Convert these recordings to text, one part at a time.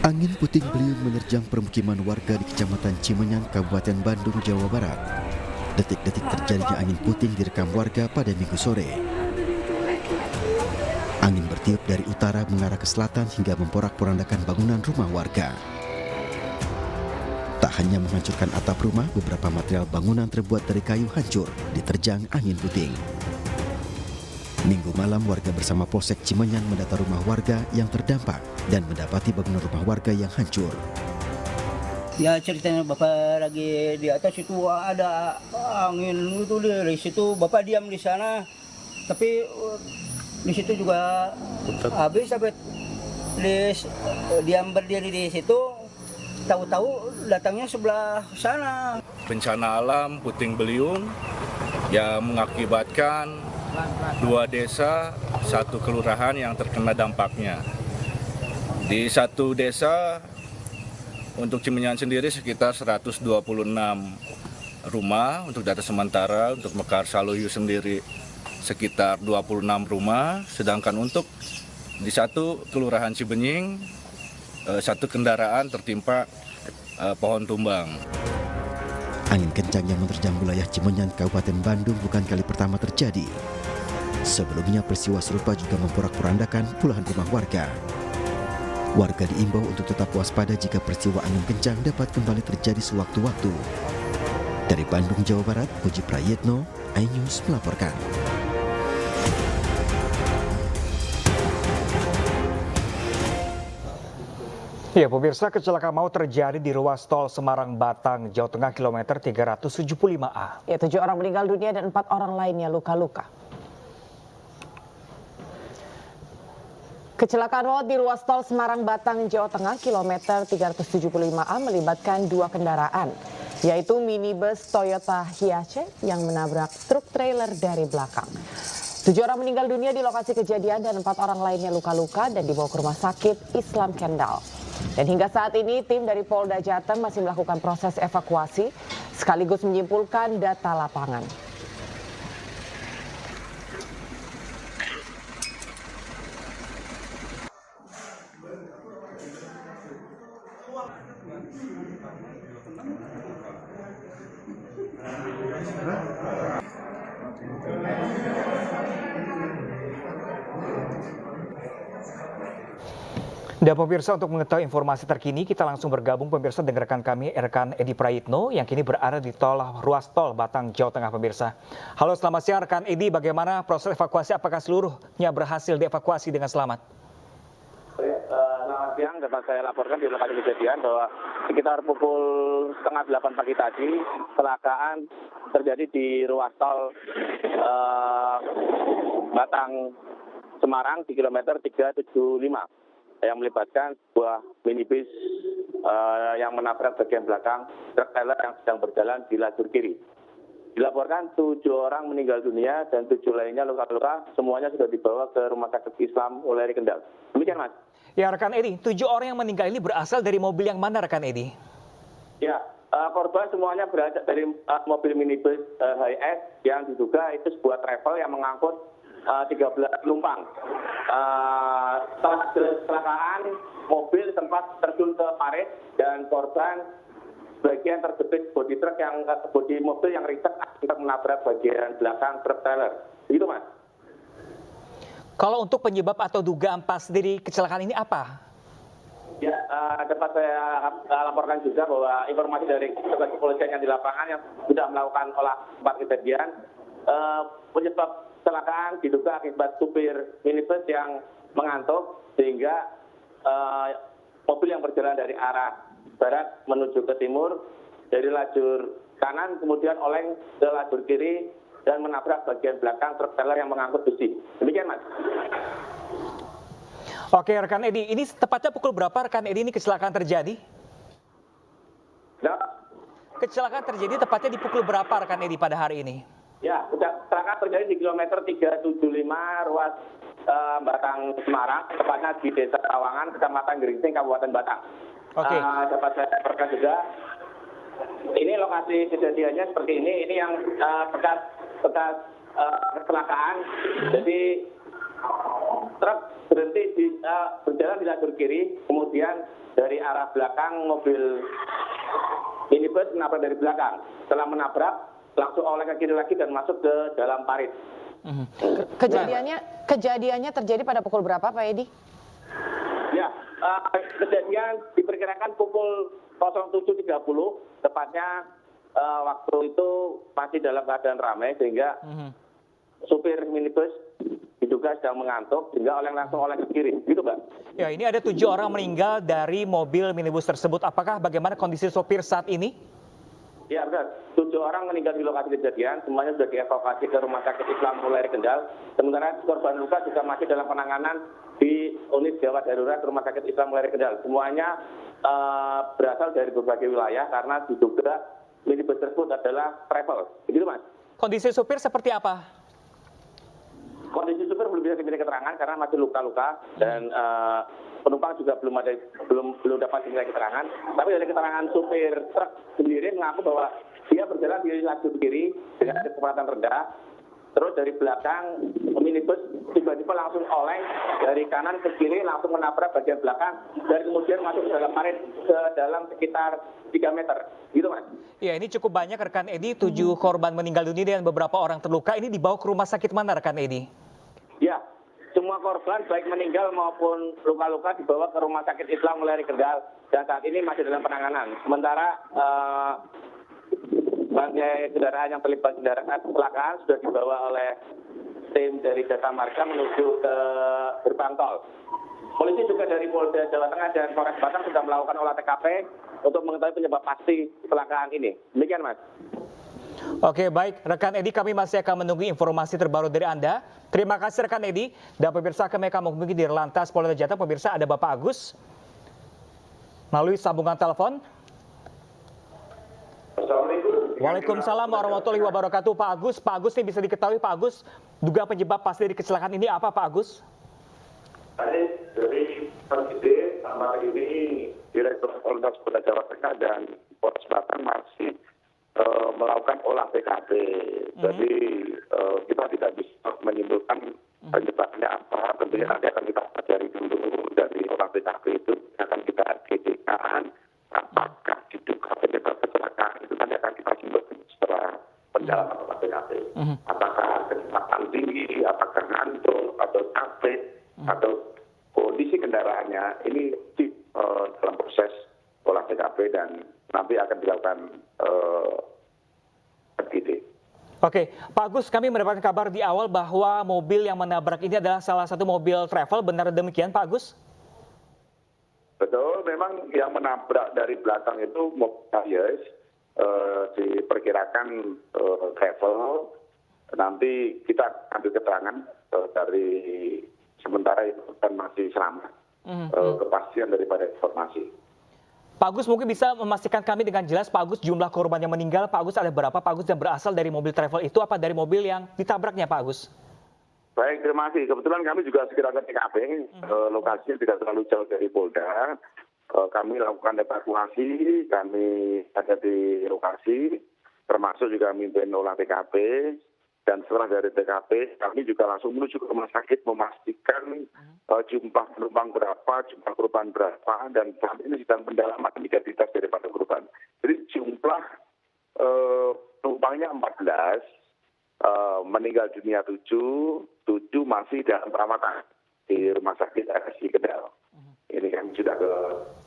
Angin puting beliung menerjang permukiman warga di Kecamatan Cimenyan, Kabupaten Bandung, Jawa Barat. Detik-detik terjadinya angin puting direkam warga pada Minggu sore. Angin bertiup dari utara mengarah ke selatan hingga memporak-porandakan bangunan rumah warga. Tak hanya menghancurkan atap rumah, beberapa material bangunan terbuat dari kayu hancur diterjang angin puting. Minggu malam warga bersama Polsek Cimenyan mendata rumah warga yang terdampak dan mendapati bangunan rumah warga yang hancur. Ya ceritanya Bapak lagi di atas itu ada angin itu dari situ Bapak diam di sana, tapi di situ juga habis sampai diam berdiri di situ, tahu-tahu datangnya sebelah sana. Bencana alam puting beliung yang mengakibatkan 2 desa, 1 kelurahan yang terkena dampaknya. Di 1 desa untuk Cimenyan sendiri sekitar 126 rumah untuk data sementara, untuk Mekar Saluyu sendiri sekitar 26 rumah, sedangkan untuk di 1 kelurahan Cibenying 1 kendaraan tertimpa pohon tumbang. Angin kencang yang menerjang wilayah Cimenyan, Kabupaten Bandung bukan kali pertama terjadi. Sebelumnya peristiwa serupa juga memporak-porandakan puluhan rumah warga. Warga diimbau untuk tetap waspada jika peristiwa angin kencang dapat kembali terjadi sewaktu-waktu. Dari Bandung, Jawa Barat, Puji Prayitno, iNews melaporkan. Ya, pemirsa, kecelakaan maut terjadi di ruas tol Semarang-Batang, Jawa Tengah, kilometer 375A. Ya, 7 orang meninggal dunia dan 4 orang lainnya luka-luka. Kecelakaan maut di ruas tol Semarang-Batang, Jawa Tengah, kilometer 375A melibatkan 2 kendaraan, yaitu minibus Toyota Hiace yang menabrak truk trailer dari belakang. 7 orang meninggal dunia di lokasi kejadian dan 4 orang lainnya luka-luka dan dibawa ke rumah sakit Islam Kendal. Dan hingga saat ini tim dari Polda Jateng masih melakukan proses evakuasi sekaligus menyimpulkan data lapangan. Dan pemirsa, untuk mengetahui informasi terkini, kita langsung bergabung pemirsa dengan rekan kami, rekan Edi Prayitno yang kini berada di ruas tol Batang, Jawa Tengah pemirsa. Halo, selamat siang rekan Edi, bagaimana proses evakuasi, apakah seluruhnya berhasil dievakuasi dengan selamat? Selamat siang, dapat saya laporkan di lokasi kejadian bahwa sekitar pukul setengah 8 pagi tadi kecelakaan terjadi di ruas tol Batang Semarang di kilometer 375 yang melibatkan sebuah minibus yang menabrak bagian belakang truk trailer yang sedang berjalan di lajur kiri. Dilaporkan 7 orang meninggal dunia dan 7 lainnya luka-luka, semuanya sudah dibawa ke Rumah Sakit Islam Wuleri Kendal. Demikian, Mas. Ya, rekan Edi, 7 orang yang meninggal ini berasal dari mobil yang mana, rekan Edi? Ya, korban semuanya berasal dari mobil minibus HS yang diduga itu sebuah travel yang mengangkut 13 penumpang. Setelah kecelakaan, mobil sempat terjun ke parit dan korban bagian terjepit bodi mobil yang riset akibat menabrak bagian belakang truk trailer. Begitu, Mas. Kalau untuk penyebab atau dugaan pasti kecelakaan ini apa? Ya, dapat saya laporkan juga bahwa informasi dari petugas kepolisian yang di lapangan yang sudah melakukan olah tempat kejadian, penyebab kecelakaan diduga akibat supir minibus yang mengantuk sehingga mobil yang berjalan dari arah barat menuju ke timur dari lajur kanan kemudian oleng ke lajur kiri dan menabrak bagian belakang truk trailer yang mengangkut besi. Demikian, Mas. Oke, rekan Edi, ini tepatnya pukul berapa rekan Edi ini kecelakaan terjadi? Ya. Kecelakaan terjadi tepatnya di pukul berapa rekan Edi pada hari ini? Ya, kecelakaan terjadi di kilometer 375 ruas Batang Semarang, tepatnya di Desa Tawangan, Kecamatan Geringsing, Kabupaten Batang. Oke. Dapat saya laporkan juga, ini lokasi kejadiannya seperti ini yang bekas kecelakaan. Jadi truk berhenti berjalan di lajur kiri, kemudian dari arah belakang mobil minibus menabrak dari belakang. Setelah menabrak, langsung oleh ke kiri lagi dan masuk ke dalam parit. Kejadiannya terjadi pada pukul berapa, Pak Edi? Ya, kejadian diperkirakan pukul 07.30, tepatnya waktu itu masih dalam keadaan ramai sehingga supir minibus diduga sedang mengantuk sehingga langsung oleh ke kiri, gitu Pak. Ya, ini ada 7 orang meninggal dari mobil minibus tersebut. Apakah bagaimana kondisi sopir saat ini? Ya benar, 7 orang meninggal di lokasi kejadian, semuanya sudah dievakuasi ke Rumah Sakit Islam Mulyari Kendal. Sementara korban luka juga masih dalam penanganan di unit gawat darurat Rumah Sakit Islam Mulyari Kendal. Semuanya berasal dari berbagai wilayah karena diduga minibus tersebut adalah travel. Begitu Mas. Kondisi supir seperti apa? Kondisi supir belum bisa diminta keterangan karena masih luka-luka dan penumpang juga belum dapat diminta keterangan. Tapi dari keterangan supir truk sendiri mengaku bahwa dia berjalan di lajur kiri dengan kecepatan rendah. Terus dari belakang minibus tiba-tiba langsung oleng dari kanan ke kiri langsung menabrak bagian belakang dan kemudian masuk ke dalam parit ke dalam sekitar 3 meter. Gitu Mas. Ya, ini cukup banyak rekan Edi, 7 korban meninggal dunia dan beberapa orang terluka. Ini dibawa ke rumah sakit mana rekan Edi? Ya, semua korban baik meninggal maupun luka-luka dibawa ke Rumah Sakit Islam Mulyari Kendal dan saat ini masih dalam penanganan. Sementara bangkai kendaraan yang terlibat kecelakaan sudah dibawa oleh tim dari Jasa Marga menuju ke gerbang tol. Polisi juga dari Polda Jawa Tengah dan Polres Batang sudah melakukan olah TKP untuk mengetahui penyebab pasti kecelakaan ini. Demikian Mas. Oke, baik. Rekan Edi, kami masih akan menunggu informasi terbaru dari Anda. Terima kasih rekan Edi. Dan pemirsa, kami akan menghubungi di Lantas Polda Jateng. Pemirsa, ada Bapak Agus melalui sambungan telepon. Assalamualaikum. Waalaikumsalam warahmatullahi wabarakatuh. Pak Agus ini bisa diketahui Pak Agus, duga penyebab pasti dari kecelakaan ini apa Pak Agus? Dari Presiden sama ini Direktur Polda Jawa Tengah dan Polres Batang masih melakukan olah TKP. Jadi kita tidak bisa menyimpulkan penyebabnya apa. Tentunya nanti akan kita pelajari dulu dari olah TKP itu akan kita identifikkan apakah diduga penyebab kecelakaan itu nanti akan kita simpulkan setelah penjalanan olah TKP. Apakah kecepatan tinggi, apakah ngantuk atau capek atau kondisi kendaraannya ini dalam proses olah TKP dan nanti akan dilakukan FGD. Oke, Pak Agus, kami mendapatkan kabar di awal bahwa mobil yang menabrak ini adalah salah satu mobil travel. Benar demikian, Pak Agus? Betul, memang yang menabrak dari belakang itu mobil Hiace, diperkirakan travel. Nanti kita ambil keterangan dari sementara itu kan masih selamat. Kepastian daripada informasi. Pak Agus mungkin bisa memastikan kami dengan jelas, Pak Agus, jumlah korban yang meninggal, Pak Agus ada berapa, Pak Agus, yang berasal dari mobil travel itu apa dari mobil yang ditabraknya, Pak Agus? Baik, terima kasih. Kebetulan kami juga segera ke TKP, lokasinya tidak terlalu jauh dari Polda. Kami lakukan evakuasi, kami ada di lokasi, termasuk juga mimpin olah TKP. Dan setelah dari TKP, kami juga langsung menuju ke rumah sakit memastikan jumlah penumpang berapa, jumlah korban berapa, dan saat ini sedang pendalaman identitas daripada korban. Jadi jumlah penumpangnya 14, meninggal dunia 7 masih dalam perawatan di Rumah Sakit RSI Kendal. Ini kami sudah ke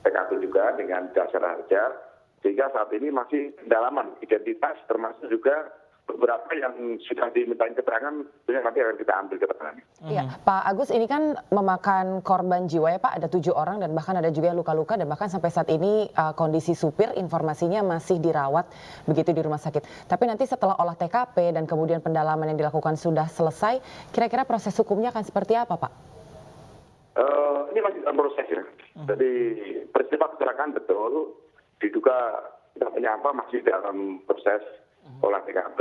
TKP juga dengan dasar harga, sehingga saat ini masih pendalaman identitas, termasuk juga beberapa yang sudah dimintain keterangan, nanti akan kita ambil keterangannya. Ya, Pak Agus, ini kan memakan korban jiwa ya Pak, ada 7 orang dan bahkan ada juga yang luka-luka dan bahkan sampai saat ini kondisi supir informasinya masih dirawat begitu di rumah sakit. Tapi nanti setelah olah TKP dan kemudian pendalaman yang dilakukan sudah selesai, kira-kira proses hukumnya akan seperti apa Pak? Ini masih dalam proses ya. Jadi peristiwa kecelakaan betul, diduga tidak menyapa masih dalam proses olah TKP,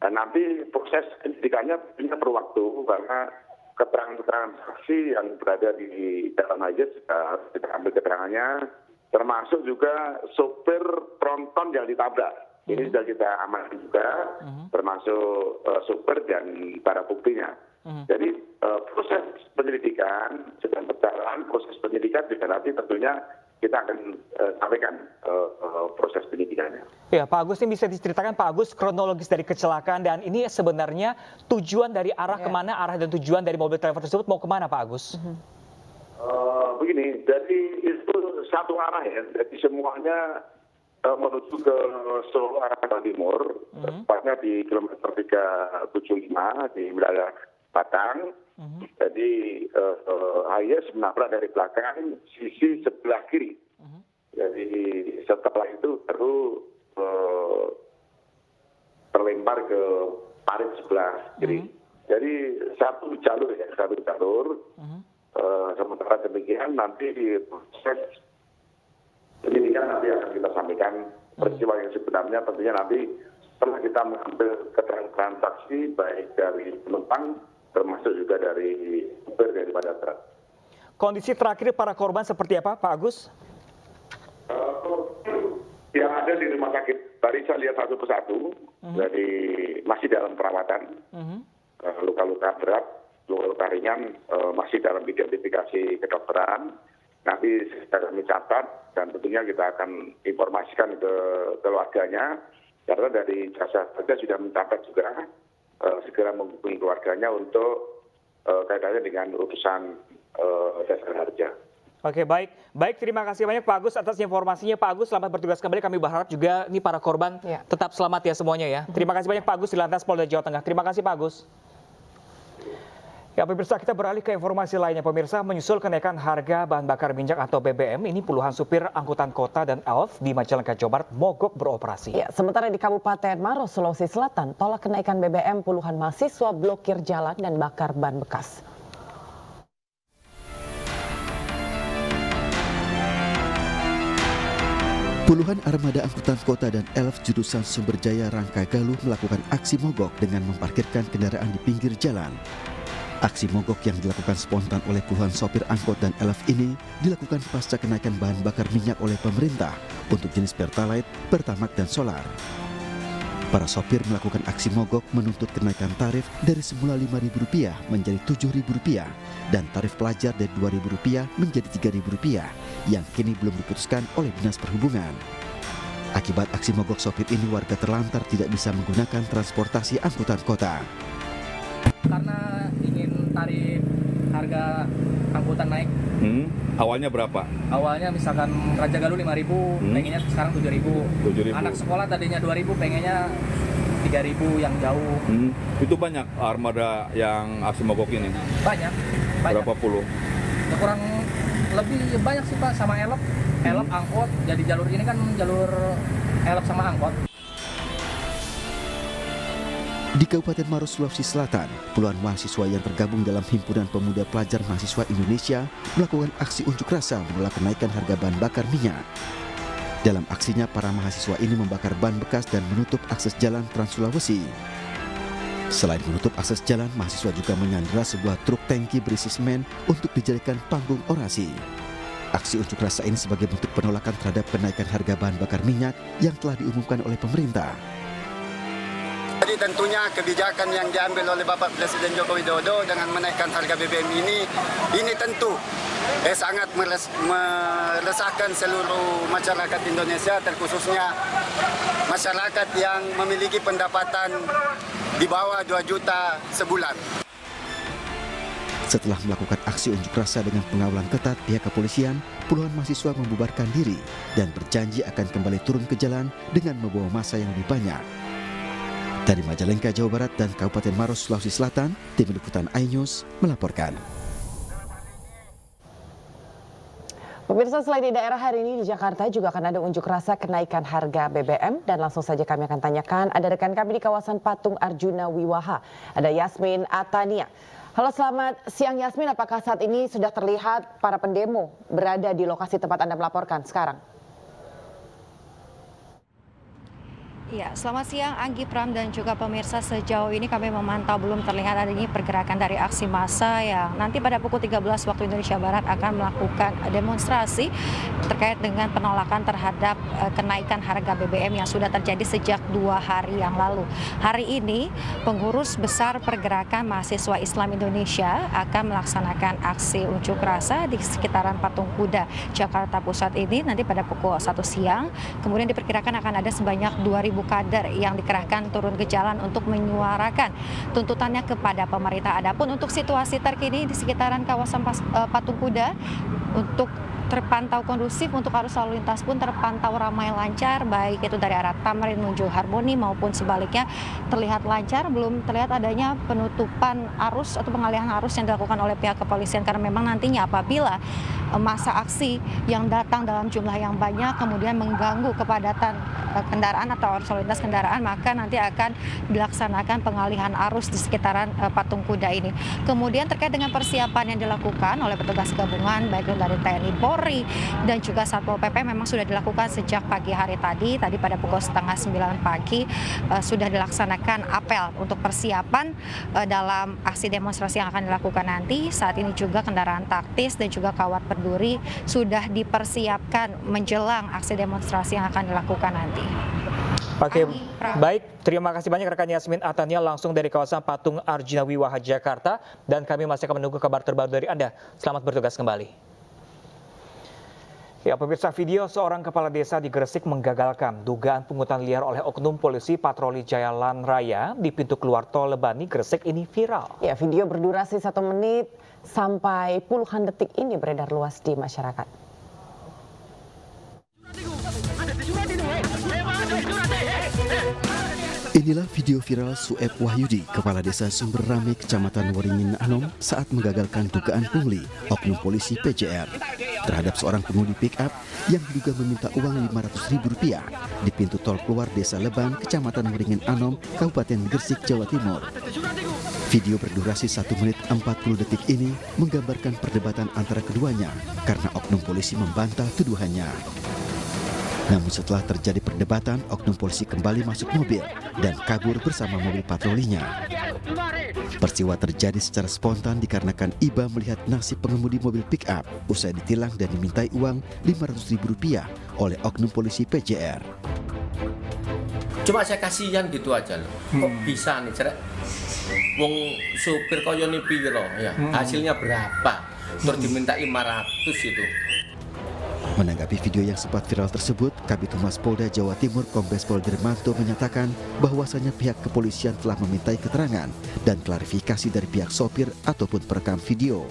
dan nanti proses penyidikannya perlu waktu karena keterangan-keterangan saksi yang berada di dalam Hiace kita ambil keterangannya, termasuk juga sopir tronton yang ditabrak. Ini sudah kita amankan juga, termasuk sumber dan barang buktinya. Jadi proses penyelidikan sedang berjalan, proses penyelidikan juga nanti tentunya kita akan sampaikan proses penyidikannya. Ya, Pak Agus, ini bisa diceritakan Pak Agus kronologis dari kecelakaan dan ini sebenarnya tujuan dari arah kemana, arah dan tujuan dari mobil trailer tersebut mau kemana Pak Agus? Begini, jadi itu satu arah ya, jadi semuanya menuju ke Solo arah timur, tepatnya di kilometer 375 di wilayah Batang. Jadi Hayes menabrak dari belakang sisi sebelah kiri. Jadi setelah itu baru terlempar ke parit sebelah kiri. Jadi satu jalur. Sementara demikian nanti di proses penyidikan nanti akan kita sampaikan peristiwa yang sebenarnya, tentunya nanti setelah kita mengambil keterangan saksi baik dari penumpang termasuk juga dari supir daripada truk. Kondisi terakhir para korban seperti apa Pak Agus? Yang ada di rumah sakit tadi saya lihat satu persatu, jadi masih dalam perawatan, luka-luka berat, luka-luka ringan masih dalam identifikasi kedokteran. Nanti kami catat dan tentunya kita akan informasikan ke keluarganya, karena dari jasa marga sudah mencatat juga segera menghubungi keluarganya untuk kaitannya dengan urusan jasa marga. Oke, baik terima kasih banyak Pak Agus atas informasinya. Pak Agus, selamat bertugas kembali. Kami berharap juga ini para korban tetap selamat ya semuanya ya. Terima kasih banyak Pak Agus di Lantas Polda Jawa Tengah. Terima kasih Pak Agus. Ya pemirsa, kita beralih ke informasi lainnya. Pemirsa, menyusul kenaikan harga bahan bakar minyak atau BBM, ini puluhan supir angkutan kota dan elf di Majalengka, Jawa Barat mogok beroperasi. Ya, sementara di Kabupaten Maros, Sulawesi Selatan, tolak kenaikan BBM, puluhan mahasiswa blokir jalan dan bakar ban bekas. Puluhan armada angkutan kota dan elf jurusan Sumberjaya Rangka Galuh melakukan aksi mogok dengan memparkirkan kendaraan di pinggir jalan. Aksi mogok yang dilakukan spontan oleh puluhan sopir angkot dan elf ini dilakukan pasca kenaikan bahan bakar minyak oleh pemerintah untuk jenis Pertalite, Pertamax, dan Solar. Para sopir melakukan aksi mogok menuntut kenaikan tarif dari semula Rp5.000 menjadi Rp7.000 dan tarif pelajar dari Rp2.000 menjadi Rp3.000 yang kini belum diputuskan oleh Dinas Perhubungan. Akibat aksi mogok sopir ini, warga terlantar tidak bisa menggunakan transportasi angkutan kota. Karena ingin tarif harga angkutan naik. Awalnya berapa? Awalnya misalkan Raja Galuh 5.000, pengennya sekarang 7.000. 7.000. Anak sekolah tadinya 2.000, pengennya 3.000 yang jauh. Itu banyak armada yang aksi mogok ini? Banyak. Berapa puluh? Ya, kurang lebih banyak sih Pak, sama elop angkot. Jadi jalur ini kan jalur elop sama angkot. Di Kabupaten Maros, Sulawesi Selatan, puluhan mahasiswa yang tergabung dalam Himpunan Pemuda Pelajar Mahasiswa Indonesia melakukan aksi unjuk rasa menolak kenaikan harga bahan bakar minyak. Dalam aksinya, para mahasiswa ini membakar ban bekas dan menutup akses jalan Trans Sulawesi. Selain menutup akses jalan, mahasiswa juga menyandera sebuah truk tangki berisi semen untuk dijadikan panggung orasi. Aksi unjuk rasa ini sebagai bentuk penolakan terhadap kenaikan harga bahan bakar minyak yang telah diumumkan oleh pemerintah. Jadi tentunya kebijakan yang diambil oleh Bapak Presiden Joko Widodo dengan menaikkan harga BBM ini tentu sangat meresahkan seluruh masyarakat Indonesia, terkhususnya masyarakat yang memiliki pendapatan di bawah 2 juta sebulan. Setelah melakukan aksi unjuk rasa dengan pengawalan ketat pihak kepolisian, puluhan mahasiswa membubarkan diri dan berjanji akan kembali turun ke jalan dengan membawa massa yang lebih banyak. Dari Majalengka, Jawa Barat dan Kabupaten Maros, Sulawesi Selatan, Tim Liputan iNews melaporkan. Pemirsa, selain di daerah hari ini di Jakarta juga akan ada unjuk rasa kenaikan harga BBM dan langsung saja kami akan tanyakan, ada rekan kami di kawasan Patung Arjuna Wiwaha, ada Yasmin Atania. Halo, selamat siang Yasmin, apakah saat ini sudah terlihat para pendemo berada di lokasi tempat Anda melaporkan sekarang? Ya, selamat siang Anggi, Pram, dan juga pemirsa. Sejauh ini kami memantau belum terlihat adanya pergerakan dari aksi massa yang nanti pada pukul 13 waktu Indonesia Barat akan melakukan demonstrasi terkait dengan penolakan terhadap kenaikan harga BBM yang sudah terjadi sejak 2 hari yang lalu. Hari ini pengurus besar pergerakan mahasiswa Islam Indonesia akan melaksanakan aksi unjuk rasa di sekitaran Patung Kuda Jakarta Pusat ini nanti pada pukul 1 siang. Kemudian diperkirakan akan ada sebanyak 2.000 kader yang dikerahkan turun ke jalan untuk menyuarakan tuntutannya kepada pemerintah. Adapun untuk situasi terkini di sekitaran kawasan Patung Kuda untuk terpantau kondusif, untuk arus lalu lintas pun terpantau ramai lancar, baik itu dari arah Tamrin menuju Harmoni maupun sebaliknya terlihat lancar. Belum terlihat adanya penutupan arus atau pengalihan arus yang dilakukan oleh pihak kepolisian, karena memang nantinya apabila masa aksi yang datang dalam jumlah yang banyak kemudian mengganggu kepadatan kendaraan atau arus lalu lintas kendaraan, maka nanti akan dilaksanakan pengalihan arus di sekitaran Patung Kuda ini. Kemudian terkait dengan persiapan yang dilakukan oleh petugas gabungan baik dari TNI, Polri dan juga Satpol PP memang sudah dilakukan sejak pagi hari tadi pada pukul 8:30 pagi sudah dilaksanakan apel untuk persiapan dalam aksi demonstrasi yang akan dilakukan nanti. Saat ini juga kendaraan taktis dan juga kawat berduri sudah dipersiapkan menjelang aksi demonstrasi yang akan dilakukan nanti. Oke, baik. Terima kasih banyak rekan Yasmin Atania langsung dari kawasan Patung Arjuna Wiwaha Jakarta, dan kami masih akan menunggu kabar terbaru dari Anda. Selamat bertugas kembali. Ya, pemirsa, video seorang kepala desa di Gresik menggagalkan dugaan pungutan liar oleh oknum polisi patroli Jalan Raya di pintu keluar tol Lebani, Gresik ini viral. Ya, video berdurasi 1 menit sampai puluhan detik ini beredar luas di masyarakat. Inilah video viral Sueb Wahyudi, Kepala Desa Sumber Rame, Kecamatan Waringin Anom, saat menggagalkan dugaan pungli oknum polisi PJR terhadap seorang pengemudi pick-up yang diduga meminta uang Rp500.000 di pintu tol keluar Desa Leban, Kecamatan Waringin Anom, Kabupaten Gresik, Jawa Timur. Video berdurasi 1 menit 40 detik ini menggambarkan perdebatan antara keduanya karena oknum polisi membantah tuduhannya. Namun setelah terjadi perdebatan, oknum polisi kembali masuk mobil dan kabur bersama mobil patrolinya. Peristiwa terjadi secara spontan dikarenakan Iba melihat nasib pengemudi mobil pick-up usai ditilang dan dimintai uang Rp500.000 oleh oknum polisi PJR. Cuma saya kasihan gitu aja loh. Kok bisa nih, cerek? Wong supir koyo nih piro ya. Hasilnya berapa? Terus diminta 500 itu. Menanggapi video yang sempat viral tersebut, Kabid Humas Polda Jawa Timur Kombes Pol Dirmanto menyatakan bahwasanya pihak kepolisian telah memintai keterangan dan klarifikasi dari pihak sopir ataupun perekam video.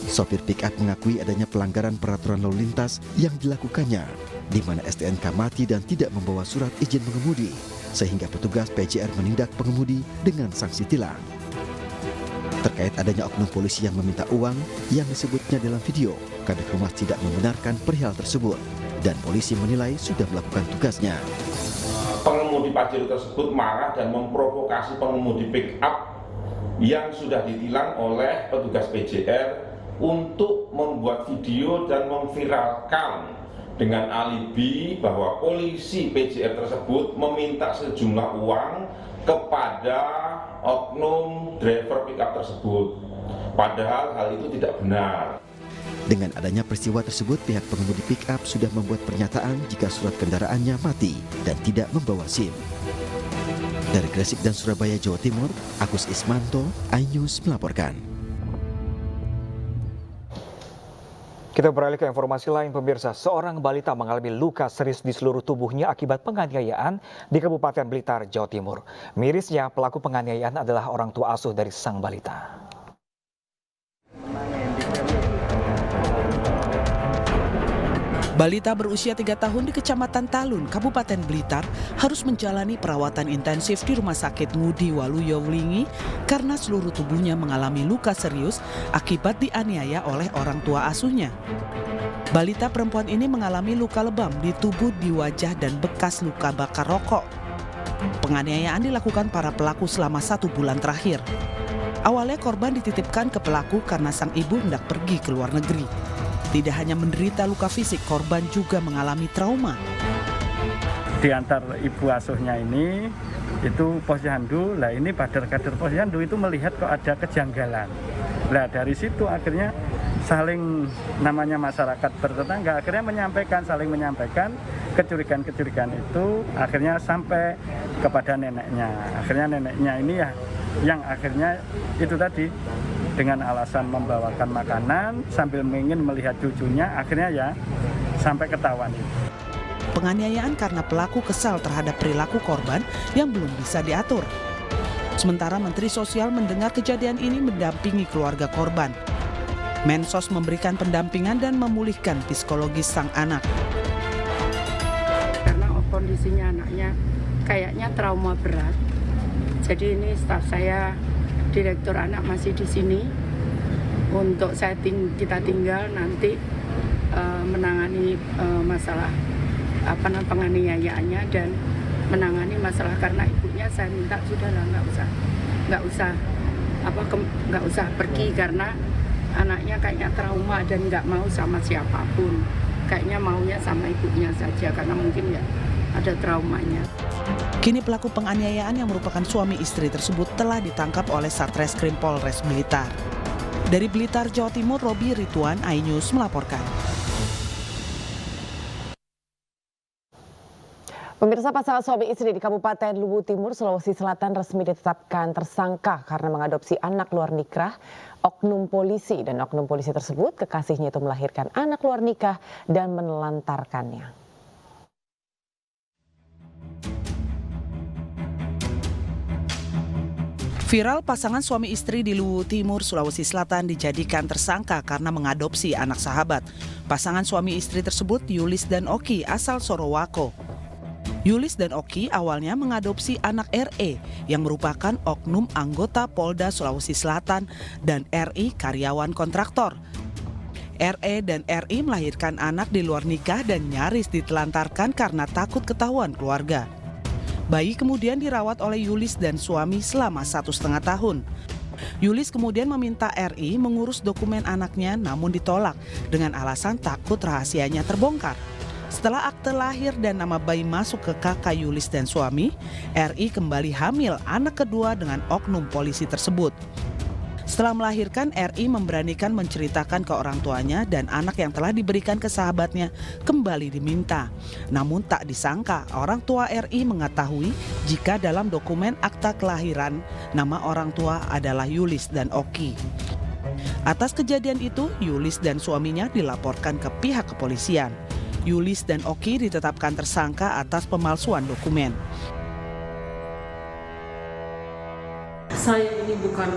Sopir pick-up mengakui adanya pelanggaran peraturan lalu lintas yang dilakukannya, di mana STNK mati dan tidak membawa surat izin mengemudi, sehingga petugas PJR menindak pengemudi dengan sanksi tilang. Terkait adanya oknum polisi yang meminta uang yang disebutnya dalam video, Kabid Humas tidak membenarkan perihal tersebut dan polisi menilai sudah melakukan tugasnya. Pengemudi Pajero tersebut marah dan memprovokasi pengemudi pick up yang sudah ditilang oleh petugas PJR untuk membuat video dan memviralkan dengan alibi bahwa polisi PJR tersebut meminta sejumlah uang kepada oknum driver pick up tersebut. Padahal hal itu tidak benar. Dengan adanya peristiwa tersebut, pihak pengemudi pick up sudah membuat pernyataan jika surat kendaraannya mati dan tidak membawa SIM. Dari Gresik dan Surabaya, Jawa Timur, Agus Ismanto, iNews melaporkan. Kita beralih ke informasi lain, pemirsa. Seorang balita mengalami luka serius di seluruh tubuhnya akibat penganiayaan di Kabupaten Blitar, Jawa Timur. Mirisnya, pelaku penganiayaan adalah orang tua asuh dari sang balita. Balita berusia 3 tahun di Kecamatan Talun, Kabupaten Blitar harus menjalani perawatan intensif di Rumah Sakit Ngudi Waluyo Wlingi karena seluruh tubuhnya mengalami luka serius akibat dianiaya oleh orang tua asuhnya. Balita perempuan ini mengalami luka lebam di tubuh, di wajah, dan bekas luka bakar rokok. Penganiayaan dilakukan para pelaku selama 1 bulan terakhir. Awalnya korban dititipkan ke pelaku karena sang ibu hendak pergi ke luar negeri. Tidak hanya menderita luka fisik, korban juga mengalami trauma. diantar ibu asuhnya ini itu posyandu. Lah ini kader-kader posyandu itu melihat kok ada kejanggalan. Lah dari situ akhirnya saling namanya masyarakat bertetangga akhirnya saling menyampaikan kecurigaan-kecurigaan itu akhirnya sampai kepada neneknya. Akhirnya neneknya ini ya yang akhirnya itu tadi dengan alasan membawakan makanan sambil ingin melihat cucunya akhirnya ya sampai ketahuan itu. Penganiayaan karena pelaku kesal terhadap perilaku korban yang belum bisa diatur. Sementara Menteri Sosial mendengar kejadian ini mendampingi keluarga korban. Mensos memberikan pendampingan dan memulihkan psikologis sang anak. Karena kondisinya anaknya kayaknya trauma berat. Jadi ini staf saya, direktur anak masih di sini untuk kita tinggal nanti menangani masalah penganiayaannya dan menangani masalah karena ibunya saya minta sudahlah nggak usah pergi karena anaknya kayaknya trauma dan nggak mau sama siapapun, kayaknya maunya sama ibunya saja karena mungkin ya ada traumanya. Kini pelaku penganiayaan yang merupakan suami istri tersebut telah ditangkap oleh Satreskrim Polres Blitar. Dari Blitar, Jawa Timur, Robi Rituan, iNews melaporkan. Pemirsa, pasangan suami istri di Kabupaten Luwu Timur, Sulawesi Selatan resmi ditetapkan tersangka karena mengadopsi anak luar nikah oknum polisi. Dan oknum polisi tersebut kekasihnya itu melahirkan anak luar nikah dan menelantarkannya. Viral, pasangan suami istri di Luwu Timur, Sulawesi Selatan dijadikan tersangka karena mengadopsi anak sahabat. Pasangan suami istri tersebut Yulis dan Oki asal Sorowako. Yulis dan Oki awalnya mengadopsi anak RE yang merupakan oknum anggota Polda Sulawesi Selatan dan RI karyawan kontraktor. RE dan RI melahirkan anak di luar nikah dan nyaris ditelantarkan karena takut ketahuan keluarga. Bayi kemudian dirawat oleh Yulis dan suami selama 1,5 tahun. Yulis kemudian meminta RI mengurus dokumen anaknya namun ditolak dengan alasan takut rahasianya terbongkar. Setelah akte lahir dan nama bayi masuk ke kakak Yulis dan suami, RI kembali hamil anak kedua dengan oknum polisi tersebut. Setelah melahirkan, RI memberanikan menceritakan ke orang tuanya dan anak yang telah diberikan ke sahabatnya kembali diminta. Namun tak disangka orang tua RI mengetahui jika dalam dokumen akta kelahiran nama orang tua adalah Yulis dan Oki. Atas kejadian itu, Yulis dan suaminya dilaporkan ke pihak kepolisian. Yulis dan Oki ditetapkan tersangka atas pemalsuan dokumen. Saya ini bukan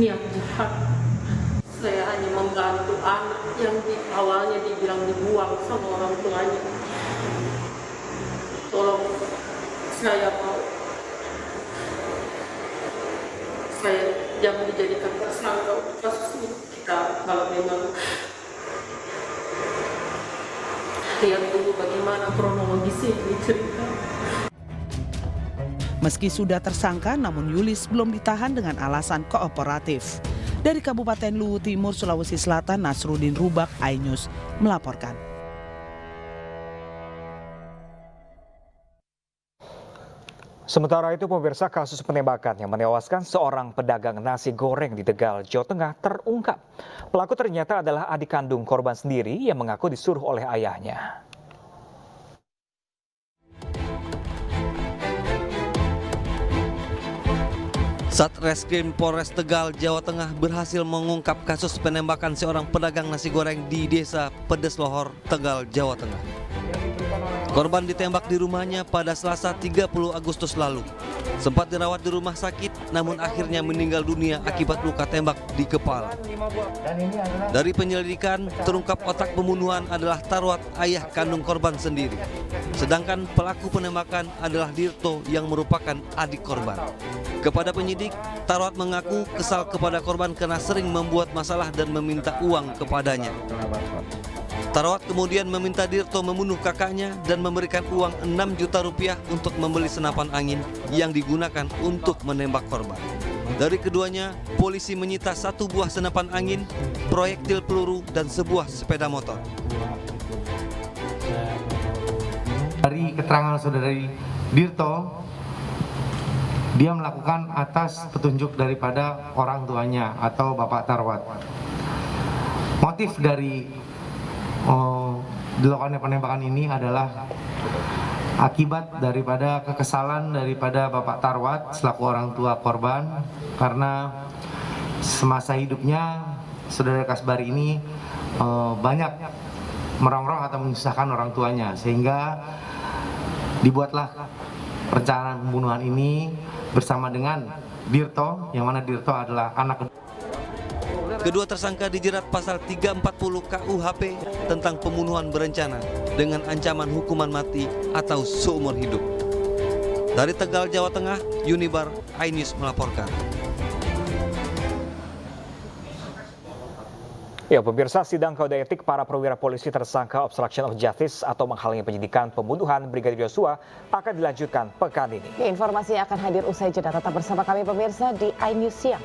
niat jahat. Saya hanya membantu anak yang awalnya dibilang dibuang sama orang tuanya. Tolong saya mau. Saya jangan dijadikan tersangka untuk kasus ini. Kita kalau memang lihat dulu bagaimana kronologisnya ini cerita. Meski sudah tersangka, namun Yulis belum ditahan dengan alasan kooperatif. Dari Kabupaten Luwu Timur, Sulawesi Selatan, Nasruddin Rubak, iNews melaporkan. Sementara itu, pemirsa, kasus penembakan yang menewaskan seorang pedagang nasi goreng di Tegal, Jawa Tengah terungkap. Pelaku ternyata adalah adik kandung korban sendiri yang mengaku disuruh oleh ayahnya. Satreskrim Polres Tegal, Jawa Tengah berhasil mengungkap kasus penembakan seorang pedagang nasi goreng di Desa Pedes Lohor, Tegal, Jawa Tengah. Korban ditembak di rumahnya pada Selasa 30 Agustus lalu. Sempat dirawat di rumah sakit, namun akhirnya meninggal dunia akibat luka tembak di kepala. Dari penyelidikan, terungkap otak pembunuhan adalah Tarwat, ayah kandung korban sendiri. Sedangkan pelaku penembakan adalah Dirto yang merupakan adik korban. Kepada penyidik, Tarwat mengaku kesal kepada korban karena sering membuat masalah dan meminta uang kepadanya. Tarwat kemudian meminta Dirto membunuh kakaknya dan memberikan uang 6 juta rupiah untuk membeli senapan angin yang digunakan untuk menembak korban. Dari keduanya, polisi menyita 1 buah senapan angin, proyektil peluru, dan sebuah sepeda motor. Dari keterangan saudari Dirto, dia melakukan atas petunjuk daripada orang tuanya atau Bapak Tarwat. Motif dari dilakukannya penembakan ini adalah akibat daripada kekesalan daripada Bapak Tarwat selaku orang tua korban, karena semasa hidupnya saudara Kasbari ini banyak merongrong atau menyusahkan orang tuanya, sehingga dibuatlah perencanaan pembunuhan ini bersama dengan Dirto, yang mana Dirto adalah anak. Kedua tersangka dijerat pasal 340 KUHP tentang pembunuhan berencana dengan ancaman hukuman mati atau seumur hidup. Dari Tegal, Jawa Tengah, Unibar iNews melaporkan. Ya, pemirsa, sidang kode etik para perwira polisi tersangka obstruction of justice atau menghalangi penyidikan pembunuhan Brigadir Yosua akan dilanjutkan pekan ini. Informasi akan hadir usai jeda. Tetap bersama kami pemirsa di iNews Siang.